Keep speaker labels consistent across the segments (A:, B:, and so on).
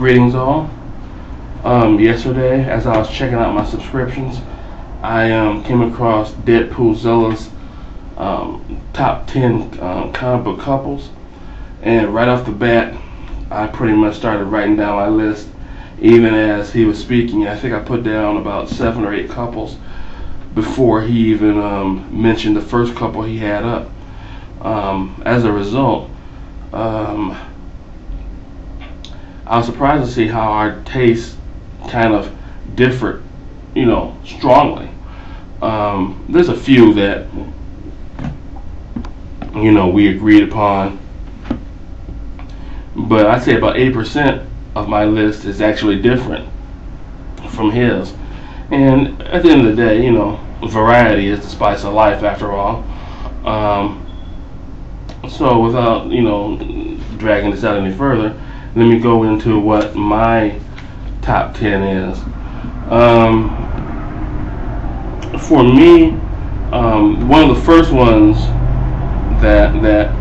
A: Greetings all. Yesterday, as I was checking out my subscriptions, I came across DeadPoolZilla's top 10 comic book couples, and right off the bat, I pretty much started writing down my list. Even as he was speaking, I think I put down about 7 or 8 couples before he even mentioned the first couple he had up. As a result, I was surprised to see how our tastes kind of differed, strongly. There's a few that, we agreed upon, but I'd say about 80% of my list is actually different from his. And at the end of the day, variety is the spice of life after all. So without, dragging this out any further, let me go into what my top 10 is. For me, one of the first ones that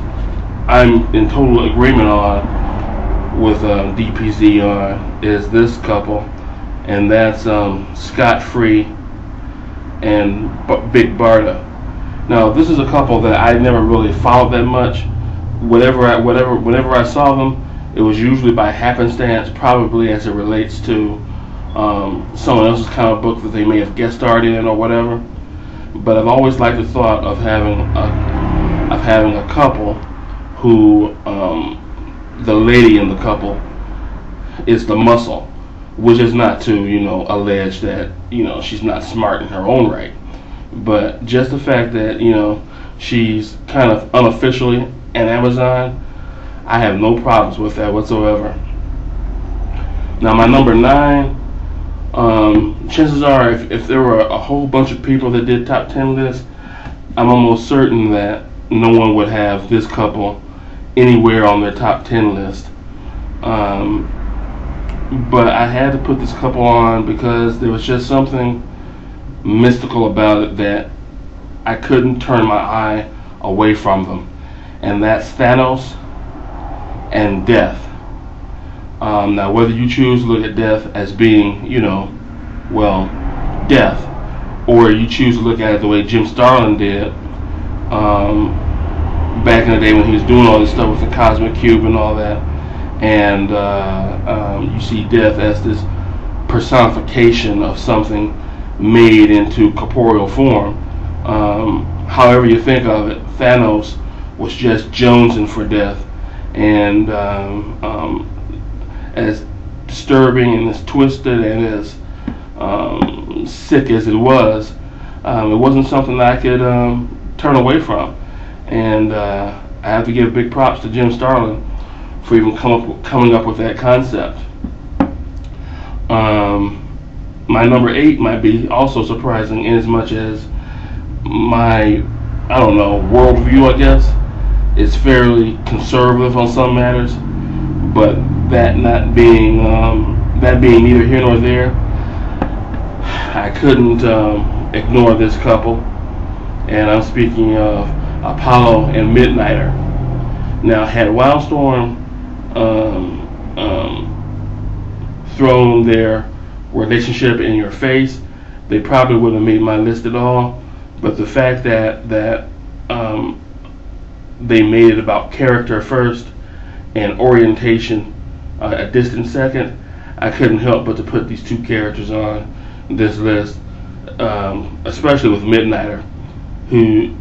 A: I'm in total agreement on with DPZ on is this couple, and that's Scott-Free and Big Barda. Now, this is a couple that I never really followed that much. Whenever I saw them, it was usually by happenstance, probably as it relates to someone else's comic book that they may have guest starred in or whatever. But I've always liked the thought of having a couple who the lady in the couple is the muscle, which is not to allege that she's not smart in her own right, but just the fact that she's kind of unofficially an Amazon. I have no problems with that whatsoever. Now, my number 9, chances are if there were a whole bunch of people that did top 10 lists, I'm almost certain that no one would have this couple anywhere on their top 10 list. But I had to put this couple on because there was just something mystical about it that I couldn't turn my eye away from them. And that's Thanos and Death. Now, whether you choose to look at Death as being, death, or you choose to look at it the way Jim Starlin did back in the day when he was doing all this stuff with the Cosmic Cube and all that, and you see Death as this personification of something made into corporeal form. However you think of it, Thanos was just jonesing for death. And as disturbing and as twisted and as sick as it wasn't something that I could turn away from. And I have to give big props to Jim Starlin for even coming up with that concept. My number 8 might be also surprising in as much as my, worldview, I guess, is fairly conservative on some matters, but that being neither here nor there, I couldn't ignore this couple, and I'm speaking of Apollo and Midnighter. Now, had Wildstorm thrown their relationship in your face, they probably wouldn't have made my list at all. But the fact that they made it about character first and orientation a distant second, I couldn't help but to put these two characters on this list, especially with Midnighter, who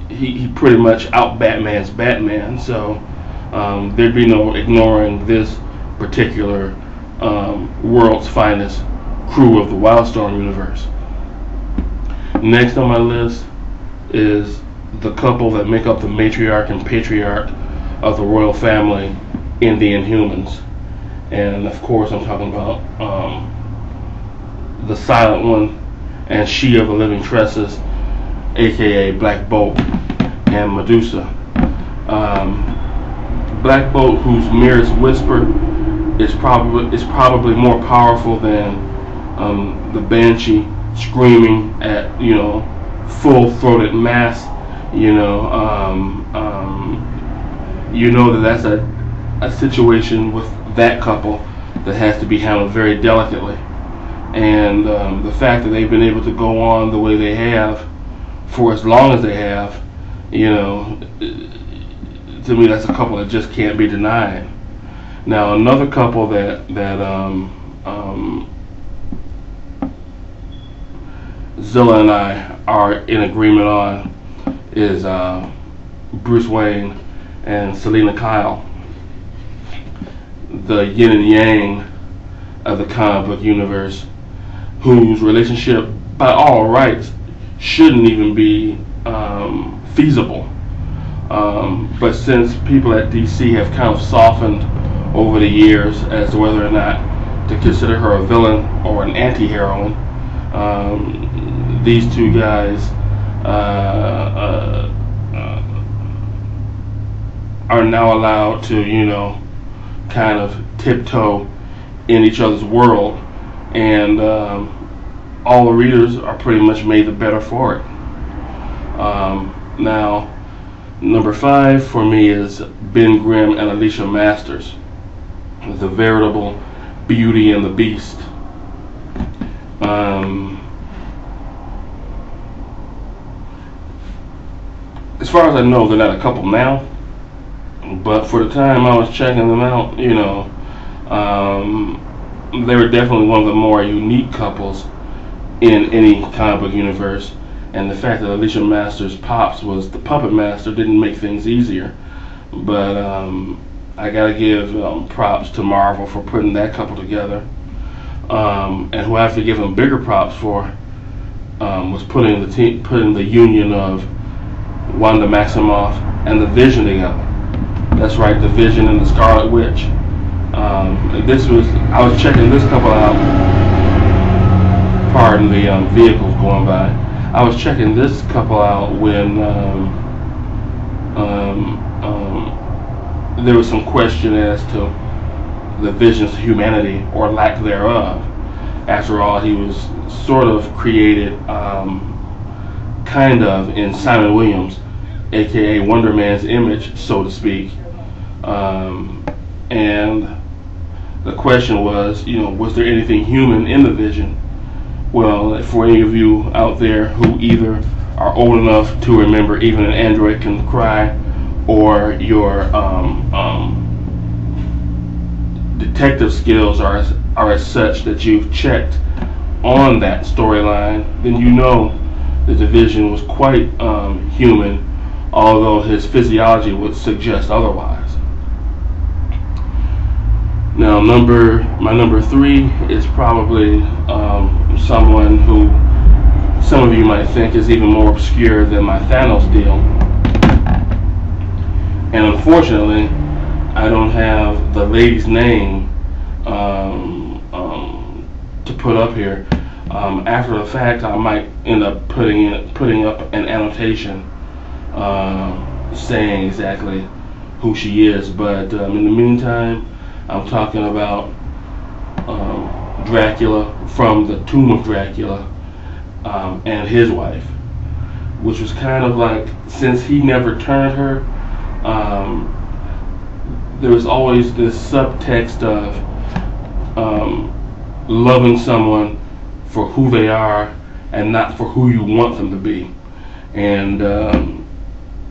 A: he pretty much out Batman's Batman. So there'd be no ignoring this particular world's finest crew of the Wildstorm universe. Next on my list is the couple that make up the matriarch and patriarch of the royal family in the Inhumans. And of course I'm talking about the Silent One and She of the Living Tresses, aka Black Bolt and Medusa. Black Bolt, whose merest whisper is probably more powerful than the Banshee screaming at full-throated mass. That's a situation with that couple that has to be handled very delicately. And the fact that they've been able to go on the way they have for as long as they have, you know, to me that's a couple that just can't be denied. Now another couple that Zilla and I are in agreement on is Bruce Wayne and Selina Kyle, the yin and yang of the comic book universe, whose relationship by all rights shouldn't even be feasible. But since people at DC have kind of softened over the years as to whether or not to consider her a villain or an anti-heroine, these two guys are now allowed to, you know, kind of tiptoe in each other's world, and all the readers are pretty much made the better for it. Now, number 5 for me is Ben Grimm and Alicia Masters, the veritable Beauty and the Beast. As far as I know, they're not a couple now, but for the time I was checking them out, you know, they were definitely one of the more unique couples in any comic book universe. And the fact that Alicia Masters' pops was the puppet master didn't make things easier. But I gotta give props to Marvel for putting that couple together. And who I have to give them bigger props for was putting the union of Wanda Maximoff and the Vision together. That's right, the Vision and the Scarlet Witch. I was checking this couple out. Pardon the vehicles going by. I was checking this couple out when there was some question as to the Vision's humanity or lack thereof. After all, he was sort of created kind of in Simon Williams, aka Wonder Man's image, so to speak. And the question was, you know, was there anything human in the Vision? Well, for any of you out there who either are old enough to remember Even an Android Can Cry, or your detective skills are as such that you've checked on that storyline, then you know that the Vision was quite human, although his physiology would suggest otherwise. Now, my number 3 is probably someone who some of you might think is even more obscure than my Thanos deal. And unfortunately, I don't have the lady's name to put up here. After the fact, I might end up putting up an annotation saying exactly who she is. But in the meantime, I'm talking about Dracula from the Tomb of Dracula and his wife, which was kind of like, since he never turned her, there was always this subtext of loving someone for who they are and not for who you want them to be. And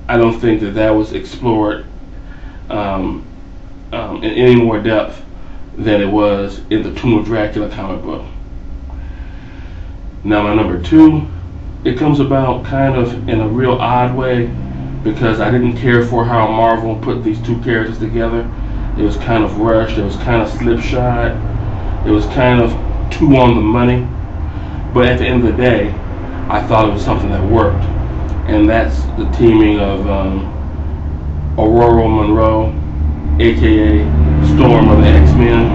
A: I don't think that was explored in any more depth than it was in the Tomb of Dracula comic book. Now, my number 2, it comes about kind of in a real odd way, because I didn't care for how Marvel put these two characters together. It was kind of rushed, it was kind of slipshod, it was kind of too on the money. But at the end of the day, I thought it was something that worked. And that's the teaming of Aurora Monroe, aka Storm of the X-Men,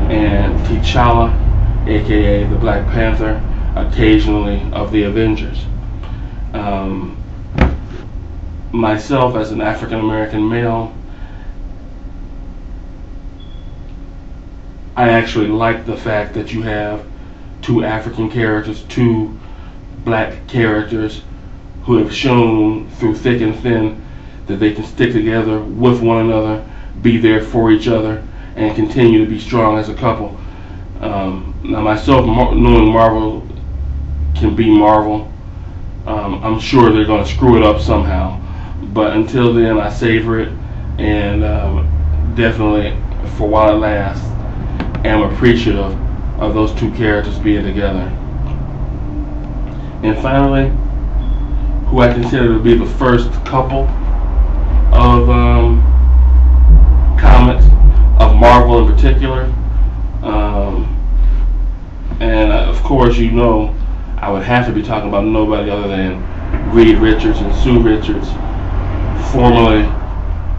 A: and T'Challa, aka the Black Panther, occasionally of the Avengers. Myself, as an African American male, I actually like the fact that you have 2 African characters, 2 black characters who have shown through thick and thin that they can stick together with one another, be there for each other, and continue to be strong as a couple. Now myself, knowing Marvel can be Marvel, I'm sure they're going to screw it up somehow. But until then, I savor it, and definitely, for while it lasts, am appreciative of those two characters being together. And finally, who I consider to be the first couple of comics, of Marvel in particular. And of course, you know, I would have to be talking about nobody other than Reed Richards and Sue Richards, formerly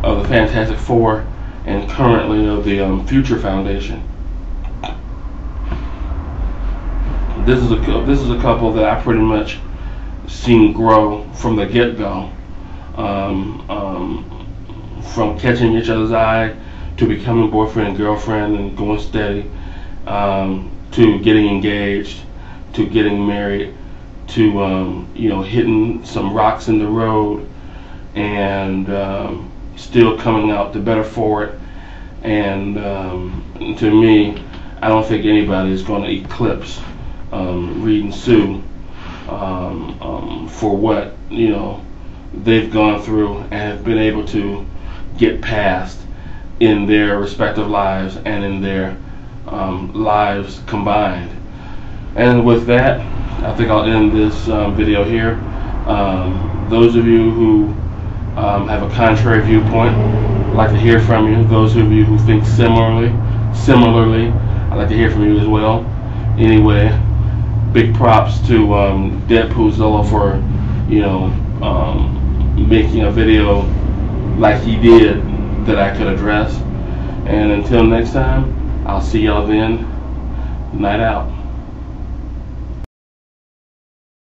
A: of the Fantastic Four and currently of the Future Foundation. This is a couple that I pretty much seen grow from the get-go, from catching each other's eye to becoming boyfriend and girlfriend and going steady, to getting engaged, to getting married, to hitting some rocks in the road, and still coming out the better for it. And to me, I don't think anybody is going to eclipse Reed and Sue for what they've gone through and have been able to get past in their respective lives and in their lives combined. And with that, I think I'll end this video here. Those of you who have a contrary viewpoint, I'd like to hear from you. Those of you who think similarly, I'd like to hear from you as well. Anyway, big props to DeadPoolZilla for making a video like he did that I could address. And until next time, I'll see y'all then. Night out.